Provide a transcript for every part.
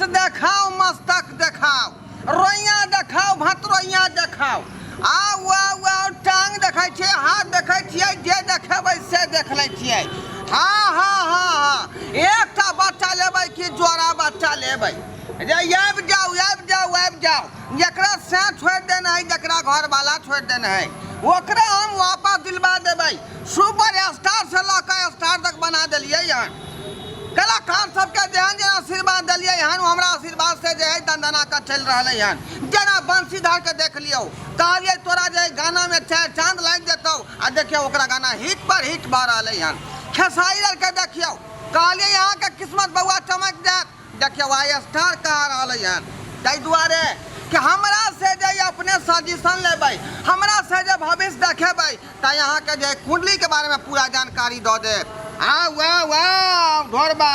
देखाओ मस्तक देखाओ, रोइया देखाओ, भतरोइया देखाओ। आओ आओ आओ, टांग देखै छियै, हाथ देखै छियै, जे देखेबै से देख लै छियै। हाँ हाँ हाँ हाँ, एकटा बच्चा लेबै कि जोड़ा बच्चा लेबै? आबि जाओ आबि जाओ आबि जाओ। जकरा से छोड़ देना है, जकरा घर वाला छोड़ देना है, ओकरा हम वापस दिलवा देबै। सुपर स्टार से लऽ स्टार तक बना दिलियै हन। कलाकार सबके जेहन जेहन आशीर्वाद दिलियै हन, हमरा आशीर्वाद से जे है दंदना के चल रहलै हन। जेना बंशीधर के देख लियौ, कहलियै तोरा जे गाना में चार चांद लग जेतौ, आ देखियौ ओकरा गाना हिट पर हिट भऽ रहलै हन। खेसारी के देखियौ, कहलियै यहाँ के किस्मत बउआ चमक जात, देखियौ आई स्टार कहा रहलै हन। ताहि दुआरे कि हमरा से जे अपने सजेशन लेबै, हमरा से जे भविष्य देखेबै, त यहाँ के जे कुंडली के बारे में पूरा जानकारी दऽ देब। आओ आओ आओ, ढोरबा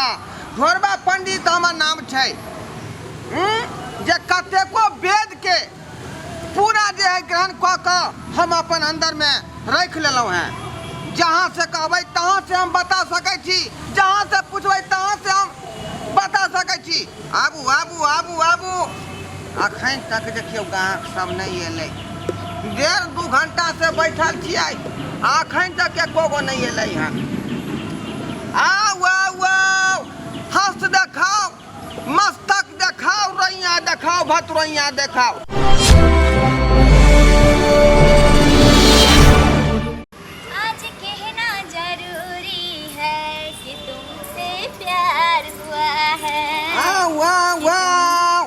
ढोरबा पंडित हमर नाम छै। जे कतेको वेद के पूरा जे है ग्रहण कऽ कऽ हम अपन अंदर में रख लेलहुँ हैं। जहाँ से कहबै तहाँ से हम बता सकै छी, जहाँ से पूछबै तहाँ से हम बता सकै छी। आबू आबू आबू आबू। अखन तक देखियौ गाहक सब नहीं एलै, 1.5-2 घंटा से बैठल छियै, अखन तक एको गो नहीं एलै हन। आओ आओ आओ, हस्त देखाओ, मस्तक देखाओ, रोइया देखाओ, भतरोइया देखाओ। आज कहना जरूरी है कि तुमसे प्यार हुआ है। आओ आओ आओ,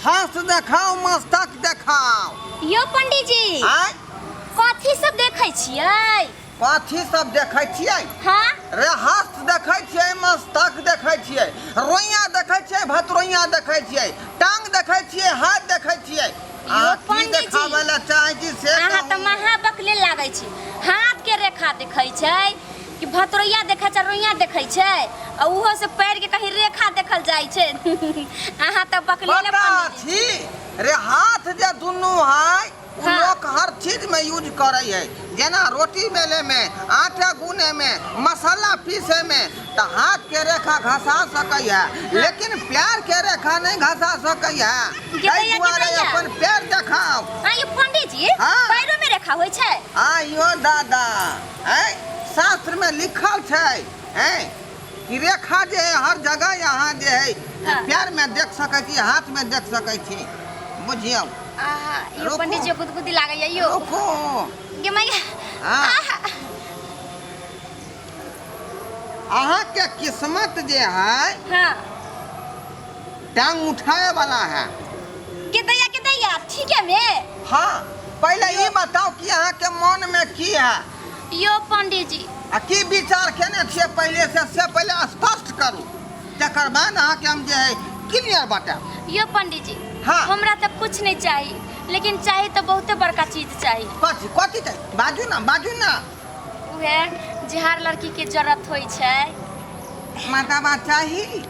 हस्त देखाओ, मस्तक देखाओ। यो पंडित जी, आय कथी सब देखै छियै? कथी सब देखै छियै? हाँ, रे हस्त देखै छियै, मस्तक देखै छियै, रोइया देखै छियै, भतरोइया देखै छियै, टांग देखै छियै, हाथ देखै छियै। अहाँ की पंडित जी, देखाबै लए चाहै छी से अहाँ तऽ कहू। महाबकले लागै छी। हाथ के रेखा देखै छै कि भतरोइया देखै छै, रोइया देखै छै, आ उहो से पैर के कहीं रेखा देखल जाइ छै। अहाँ तऽ बकले पता छी रे, हाथ जे दुनू है उ हाँ। लोग हर चीज में यूज करे है। जेना रोटी बेले में, आटा गूने में, मसाला पीसे में, तो हाथ के रेखा घसा सकै है, लेकिन पैर के रेखा नहीं घसा सकै है। ताहि दुआरे अपन पैर देखाओ। हाँ, ये पंडित जी, हाँ। पैरों में रेखा होइ छै? आइयो दादा, शास्त्र में लिखल छै कि रेखा जे है हर जगह यहाँ जे है हाँ। पैर में देख सकै छी, हाथ में देख सकै छी, बुझियौ। आहा, यो रुको। पंडित जी गुदगुदी लागैया यो। रुको। गे मैया। हाँ। आहा। अहाँ के किस्मत जे है हाँ। टांग उठाए वाला है। के दैया ठीक है में? हाँ, पहले ये बताओ कि अहाँ के मन में की है, यो पंडित जी, आ की विचार केने छियै पहले से पहले स्पष्ट करू, तकर बाद अहाँ के हम जे है क्लियर बताएब। यो पंडित जी, हाँ। हमरा तो कुछ नहीं चाहिए, लेकिन चाहिए तो बहुते बड़का चीज चाहिए। कथी कथी चाहिए? बाजू ना बाजू ना। उहे जे हर लड़की के जरूरत होइ छै। माताबा चाहिए।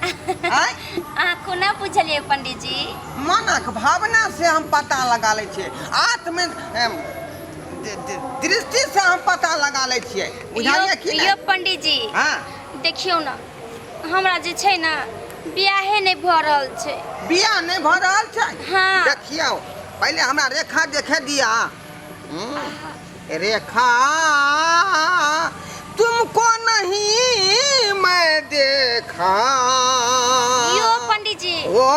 आय अहाँ कोना बुझलिए पंडित जी? मनक भावना से हम पता लगा ले छियै, आत्म दृष्टि से हम पता लगा ले छियै, बुझाइए कि यो पंडित जी, हाँ, देखियो ना, हमरा जे छै ना बियाहे नहीं भ रहल छै। बियाह नहीं भ रहल छै? हाँ। देखियो, पहले हमरा रेखा देखे दिया। रेखा तुमको नहीं मैं देखा। यो पंडित जी, ओ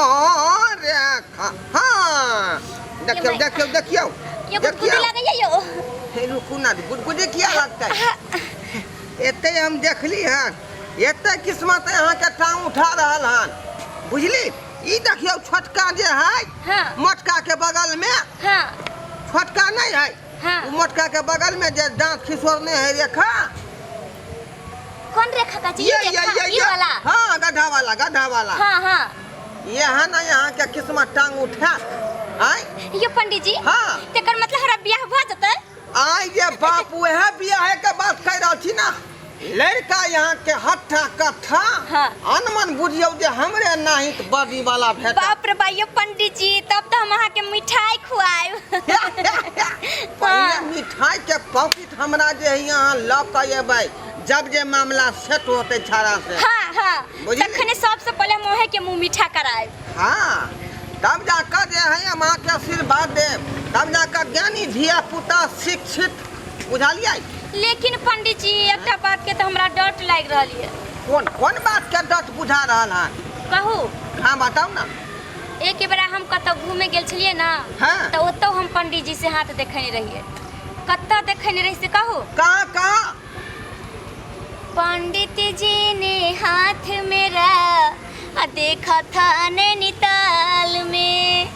रेखा, हाँ, देखियो देखियो देखियो यो गुदगुदी लागैया यो। हे रुकू ना, गुदगुदी किया लगता है? एते हम देखली हन, एते किस्मत यहाँ के टांग उठा रहल हन, बुझली? ई देखियो छोटका जे है, हाँ। मोटका के बगल में, हाँ। छोटका नहीं है, हाँ। वो मोटका के बगल में जे दांत खिसोरने है रेखा, कौन रेखा का जी? ये वाला? हाँ, गधा वाला गधा वाला। हाँ हाँ। ये है ना यहाँ के किस्मत टांग उठा। आय यो पंडित जी, हाँ। तेकर मतलब हमरा बियाह भ जतै? आय ये बाप वह बियाह के बात कह रहा थी ना, लड़का यहाँ के हट्ठा कट्ठा, हाँ। अनमन बुझियो जे हमरे नाहित बड़ी वाला भेट। बाप रे बाप, यो पंडित जी, तब तो हम अहाँ के मिठाई खुआएब। पहले मिठाई के पॉकेट हमरा जे है यहाँ लऽ के एबै, जब जे मामला सेट होते छाड़ा से। हाँ हाँ, बुझली? तखने सबसे पहले हम ओहे के मुंह मीठा कराए। हाँ तब जाकर जे है माँ के आशीर्वाद दे, तब जाकर ज्ञानी धिया पुता शिक्षित बुझलिए। लेकिन पंडित जी एक बात के तो हमरा डर लाग रहा है। कौन कौन बात के डर बुझा रहा है? कहू। हाँ बताओ ना। एक बेरा हम कतौ घूमे गेल छलिए ना, हाँ। तो ओतौ हम पंडित जी से हाथ देखने रहिए। कत्ता देखने रही से कहू? कहाँ कहाँ? पंडित जी ने हाथ मेरा देखा था नैनीताल में।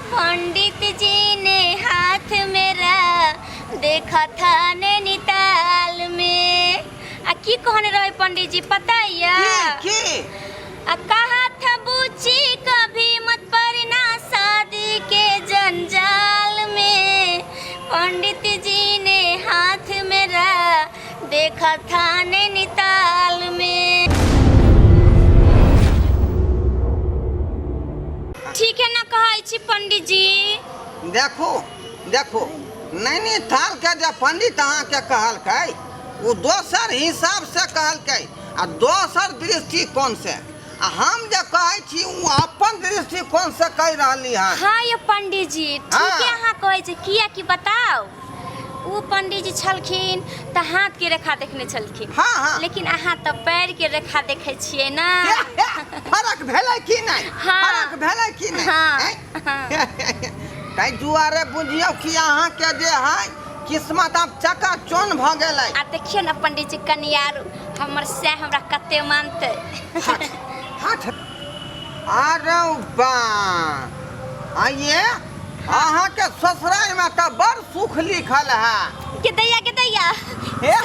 पंडित जी ने हाथ मेरा देखा था नैनीताल में। की कहने रहे पंडित जी पता है? की? कहा था बुच्ची कभी मत पड़ना शादी के जंजाल में। पंडित जी ने हाथ मेरा देखा था नैनीताल में। ठीक है ना कहै छी पंडित जी? देखो देखो नैनीताल के जो पंडित अहाँ के कहलकै वो दोसर हिसाब से कहलकै आ दोसर दृष्टिकोण से। आ हम जो कहै छी वो अपन दृष्टिकोण से कह रहली हन। हाँ ये पंडित जी ठीक है अहाँ कहै छी। किया कि बताओ वो पंडित जी छलखिन तो हाथ के रेखा देखने छलखिन। हाँ हाँ। लेकिन अहाँ तो पैर के रेखा देखे छियै ना। फरक भेलै कि नहीं? हाँ। फरक भेलै कि नहीं? हाँ। ताहि दुआरे बुझियौ कि अहाँ के जे है किस्मत अब चकाचौंध भ गेलै। आ देखियो ना पंडित जी कनियारू हमर से हमरा कते मानते। हट हट। अरे बा आइए अहाँ के ससुराल में तो बड़ सुख लिखल है। के दैया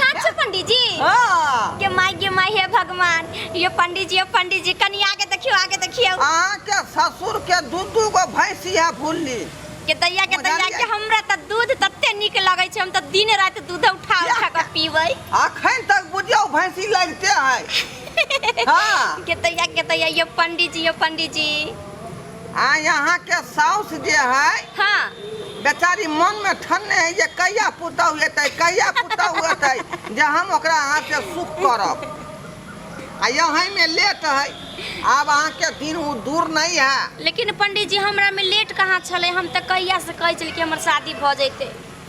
सच पंडित जी? हाँ। के माई हे भगवान। ये पंडित जी कनी आगे देखियो। अहाँ के ससुर के दू गो भैंसी है भूलली। के दैया के हमरा त दूध तते निक लगै छै। हम त दिन रात दूध उठा के पीबै। अखन तक बुझियौ भैंसी लगते है। हाँ। के दैया ये पंडित जी आ यहाँ के साउस जे है हाँ बेचारी मन में ठन्ने है जे कहिया पुतौ हेतै जे हम ओकरा हाथ से सुख करब। आ यहाँ में लेट है अब अहाँ के दिन वो दूर नहीं है। लेकिन पंडित जी हमरा में लेट कहाँ छले। हम त कहिया से कहै छलिए कि हमर शादी भ जैते।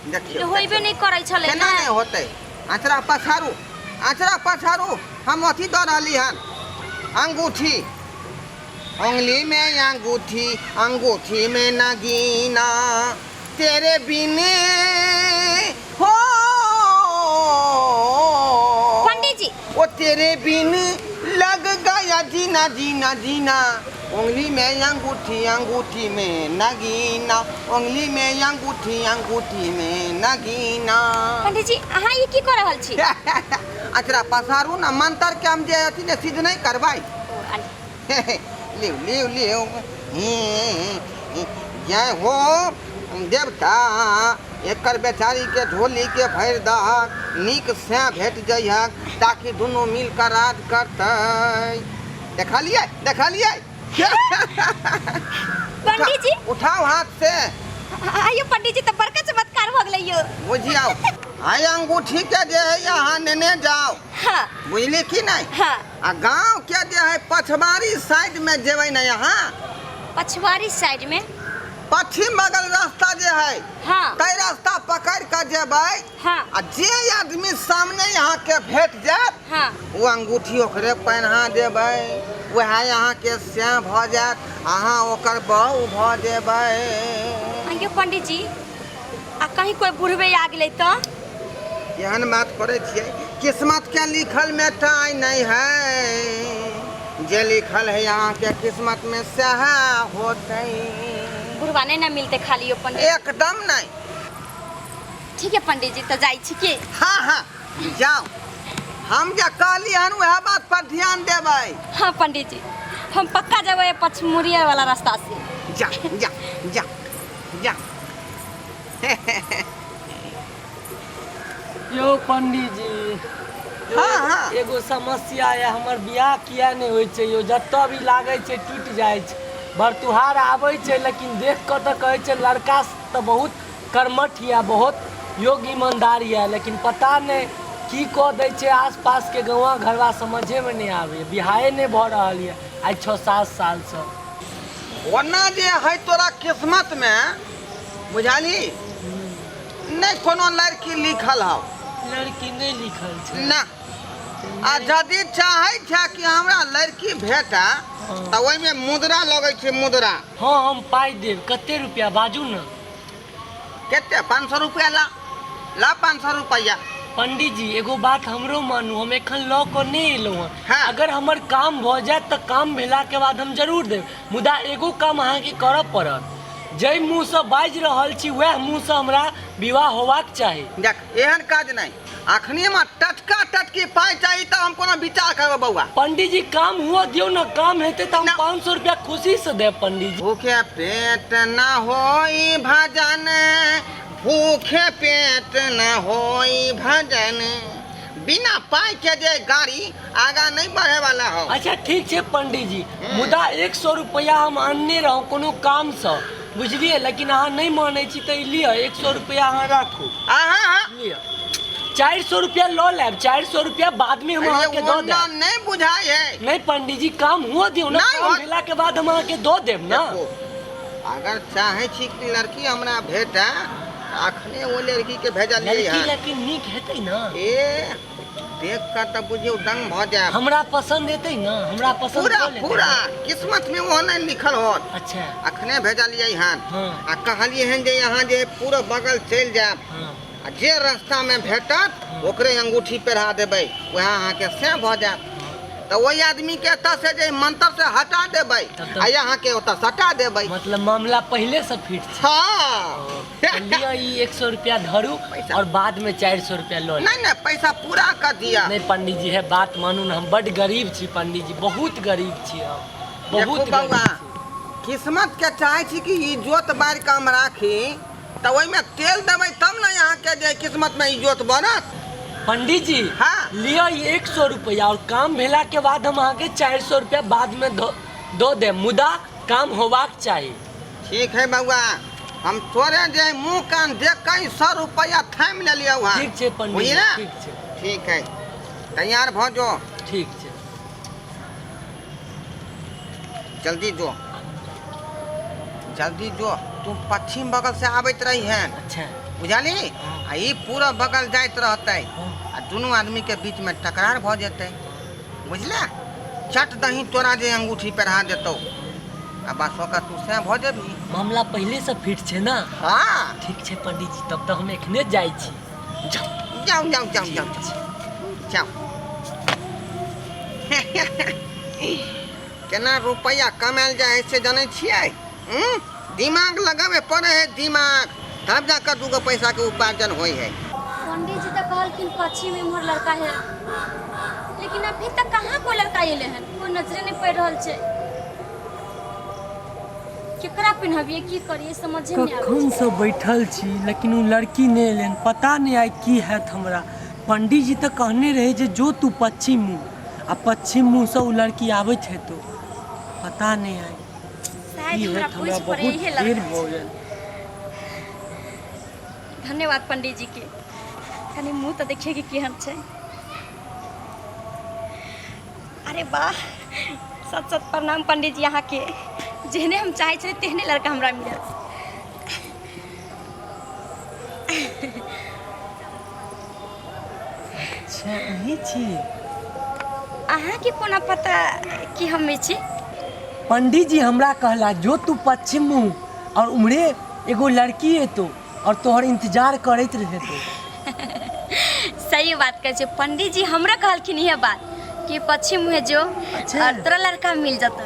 देखियो होइबे नहीं करै छले केना ना। नहीं होते? आचरा पछारू हम अथी दऽ रहली हन अंगूठी। उंगली में अंगूठी में नगीना तेरे बिने हो पंडित जी वो तेरे बिन लग गया जीना। उंगली में अंगूठी में नगीना। उंगली में अंगूठी में नगीना। पंडित जी अहाँ ये की कर रहल छी? अचरा पसारू ना मंत्र के हम जे अथी ने सिद्ध नहीं करबाई। लियो जय हो देवता एकर बेचारी के झोली के भर दहक नीक से भेट जइहक ताकि दोनों मिलकर राज करतै। देखा लिए पंडित जी उठाओ हाथ से। आयो पंडित जी तो बड़का चमत्कार भ गेलै यो। बुझियाओ आई अंगूठी के जे है यहाँ नेने जाओ। हाँ बुझली कि नहीं? हाँ। आ गांव के जे है पछवारी साइड में जेबै ना यहाँ पछवारी साइड में पश्चिम बगल रास्ता जे है हाँ तै रास्ता पकड़ कर जेबै। हाँ आ जे आदमी सामने यहाँ के भेट जात हाँ वो अंगूठी ओकरे पहना देबै। वह यहाँ के श्याम भ जात अहाँ ओकर बहू भ जेबै। आयो पंडित जी आ कहीं कोई बुढ़वे आ गेलै तो? एहन बात करे छियै किस्मत के लिखल में टाई नहीं है। जे लिखल है यहाँ के किस्मत में सह होते। बुढ़वा नहीं ना मिलते खाली यो पंडित? एकदम नहीं। ठीक है पंडित जी तो जाई छी के? हाँ जाओ। हम जे कहली हन वह बात पर ध्यान देबै। हाँ पंडित जी हम पक्का जेबै पछमुरिया वाला रास्ता से। जा यो पंडित जी हाँ। एगो समस्या है हमर बियाह किया नहीं होय छै यो जत्ता भी लागे छै टूट जाय छै। बरतुहार आबै छै लेकिन देख के तो कहै छै लड़का तो बहुत कर्मठ या बहुत योग्य ईमानदार है लेकिन पता नहीं की कह दै छै आसपास के गाँव घरवा समझे में नहीं आवे। बियाहे नहीं भ रहल है आज 6-7 साल से। ओना जे है तोरा किस्मत में बुझाली नहीं कोनो लड़की लिखल हौ लड़की नहीं लिखल छै ना। आ यदि चाहे छै कि हमरा लड़की भेटा तऽ ओहिमे मुद्रा लगै छै मुद्रा। हाँ हम पाई देब। कते रुपया बाजू न। केते 500 रुपया ला 500 रुपया। पंडित जी एगो बात हमरो मानू, हम एखन लऽ कऽ नहीं एलहुँ हँ। हाँ। अगर हमर काम भऽ जायत तऽ काम भेला के बाद हम जरूर देब, मुदा एगो काम अहाँके करऽ पड़त। जै मुँह से बाजि रहल छी वएह मुँह से हमरा विवाह होबाक चाही। देख एहन काज नहीं, अखनी में टटका टटकी पाई चाहिए तो हम कोनो विचार करबो बउआ। पंडित जी काम हुआ दियो न, काम हेते तो हम ना। 500 रुपया खुशी से देब पंडित जी। भूखे पेट न होई भजन, भूखे पेट न होई भजन, बिना पाई के जे गाड़ी आगा नहीं बढ़े वाला हो। अच्छा ठीक छै पंडित जी, मुदा 100 रुपया हम आनने रहूँ कोनो काम से, बुझलिए, लेकिन अहाँ नहीं माने छी तो लिअ 100 रुपया अहाँ राखू। हाँ लिअ 400 रुपया लऽ लेब, 400 रुपया बाद में हम अहाँके दऽ देब। नहीं बुझाई है। नहीं पंडित जी काम हुआ दियो ना, नहीं काम हो- भेला के बाद हम अहाँके दऽ देब ना। देखो, अगर चाहे छी कि लड़की हमरा भेटा अखने वो लड़की के भेजा लिए लड़की लेकिन नीक हेतै ना, ए देख कर तो बुझियो दंग भ जाए। हमरा पसंद हेतै ना, हमरा पसंद पूरा कऽ लेतै। पूरा किस्मत में वो नहीं लिखल होत। अच्छा अखने भेजा लिए हन। हाँ। आ कहलिए हन जे यहाँ जे पूरा बगल चल जाए, हाँ आ जे रास्ता में भेटत ओकरे अंगूठी पहिरा देबै, वह अहाँ के से भ जाए। तो वही आदमी के एतऽ से जे मंत्र से हटा देबै तब तो- आ यहाँ के ओतऽ सटा देबै। मतलब मामला पहले से फिट छै। हाँ तऽ लिअ ई 100 रुपया धरू पैसा। और बाद में 400 रुपया लऽ लेब। नहीं नहीं पैसा पूरा कर दिया। नहीं पंडित जी है बात मानू ना, हम बड गरीब छी पंडित जी, बहुत गरीब छी हम, बहुत देखो गरीब बउआ, छी। किस्मत के चाहे छी कि इज्जत बार काम राखी तो ओहि में तेल देबै तब ना यहाँ के जे किस्मत में इज्जत बनत। पंडित जी हाँ। लिया ये 100 रुपया और काम भेला के बाद हम अहाँके 400 रुपया बाद में दो दे, मुदा काम होबाक चाहिए। ठीक है बउआ, हम तोरे जे मुँह कान देख के 100 रुपया थाम ले लिया हुआ। ठीक छै पंडित जी, बुझलिए? ठीक छै, ठीक है तैयार भ जो, ठीक छै। जल्दी जो जल्दी जो। तू पश्चिम बगल से आबैत रही है अच्छा बुझाली, आ ई पूरा बगल जाइत रहते हाँ। आ दोनों आदमी के बीच में टकरार भ जेतै, बुझले। चट दही तोरा जे अंगूठी पहिरा देतौ आ बस ओकर तू से भ जेबही। मामला पहले से फिट छै ना। हाँ ठीक छै पंडित जी, तब तो हम एखने जाइ छी। जाउ। जाओ जाओ जाओ जाओ जाओ। केना रुपया कमायल जाए से जाने छियै? दिमाग लगावे पड़े है, दिमाग, तब जाकर दूगो पैसा के उपार्जन होई है। पंडित जी तो कहलखिन पश्चिम में मोर लड़का है, लेकिन अभी तक कहाँ कोई लड़का अइले हन, कोई नजरे नहीं पड़ रहल छै। केकरा पिन्हबिए की करिए समझे नहीं आबै कखन छै। से बैठल छी लेकिन वो लड़की नहीं एलन, पता नहीं आई की हैत हमरा। पंडित जी तो कहने रहे जे जो तू पश्चिम मुँह, आ पश्चिम मुँह से वो लड़की आबैत है तो पता नहीं आई शायद की हमरा हैत, हमरा पूछ बहुत पड़े इहे देर लड़का भऽ छै। गेल। धन्यवाद पंडित जी के, कनी मुँह तो देखिए कि केहन छै। अरे वाह, सत सत प्रणाम पंडित जी अहाँ के, जेहने हम चाहे छलियै तेहने लड़का हमरा मिलल। अच्छा यही छी अहाँ के कोना पता कि हम छी? पंडित जी हमरा कहला जो तू पश्चिम मुँह और उम्हरे एगो लड़की है तो और तोहर इंतजार करैत रहे तो। सही बात कहै छै पंडित जी, हमरा कहलखिन इहे बात कि पश्चिम मुँहे जो अच्छा। और तोरा लड़का मिल जाता।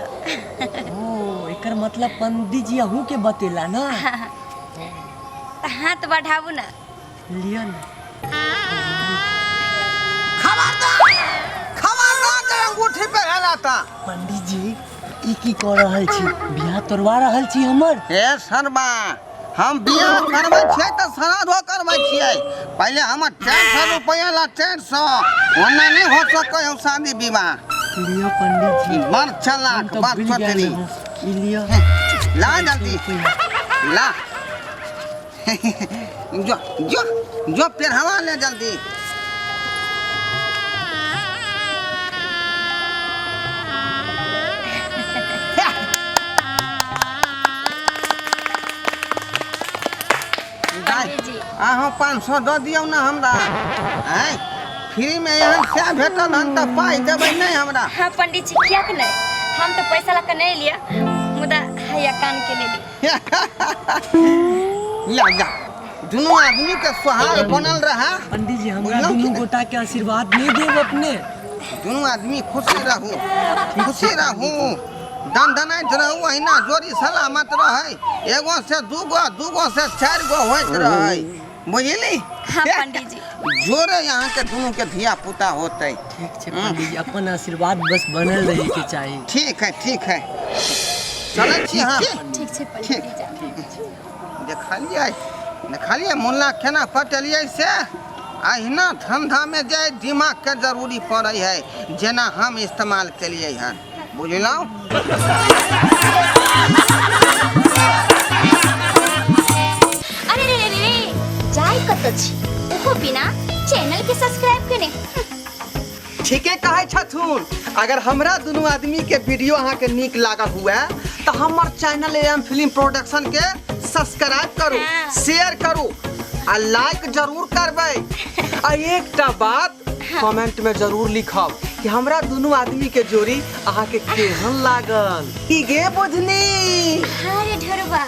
ओ एकर मतलब पंडित जी अहूँ के बतेला ना। हाथ बढ़ाबू ना। लिया ना। खबरदार जे अंगूठी पहिरा ता। पंडित जी ई की कह रहल छी, बियाह तोड़वा रहल छी हमर? हे शर्मा, हम बियाह करबै छियै तऽ श्राद्धो करबै छियै। पहले हमर 400 रुपया ला 400, ओना नहीं हो सकै हो शादी विवाह। लियो पंडित जी, बड़ चालाक, तो बड़ बिल चतुरी। गए ई लियो। ला जल्दी ला। जो जो जो पहिरवा ले जल्दी। अहाँ 500 दऽ दियौ ना हमरा आँय फ्री में यहाँ से भेटल हन तऽ पाइ देबै नहीं हमरा। हाँ पंडित जी किया के नहीं, हम तो पैसा ला के नहीं लिया, मुदा हैया कान के ले ली। या जा दोनों आदमी के सुहाग बनल रहा। पंडित जी हमरा दोनों गोटा के आशीर्वाद नहीं देब अपने। दोनों आदमी खुशी रहू दनदनाइत रहू, अहिना जोड़ी सलामत रहे, एगो से दूगो, दूगो से 4 गो होइत रहे, बुझली? हाँ पंडित जी। जोरे यहाँ के दोनों के धिया पुता होते। ठीक है पंडित जी, अपन आशीर्वाद बस बनल रहे के चाहिए। ठीक है चले छी। हाँ ठीक है पंडित जी। देखलिए मुल्ला केना पटेलिए से अहिना धंधा में जाए दिमाग के जरूरी पड़े है, जेना हम इस्तेमाल केलिए हन, बुझलौ? अरे रे जाय कत छी, ओहो बिना चैनल के सब्सक्राइब केने। ठीके कहे छथुन। अगर हमरा दोनों आदमी के वीडियो अहाँ के नीक लागल हुए तो हमर चैनल एम फिल्म प्रोडक्शन के सब्सक्राइब करू, शेयर करू आ लाइक जरूर करबै। आ एकटा बात कमेंट में जरूर लिखब कि हमरा दोनों आदमी के जोड़ी अहाँ के केहन लागल। की गे बुझनी? अरे ढोरबा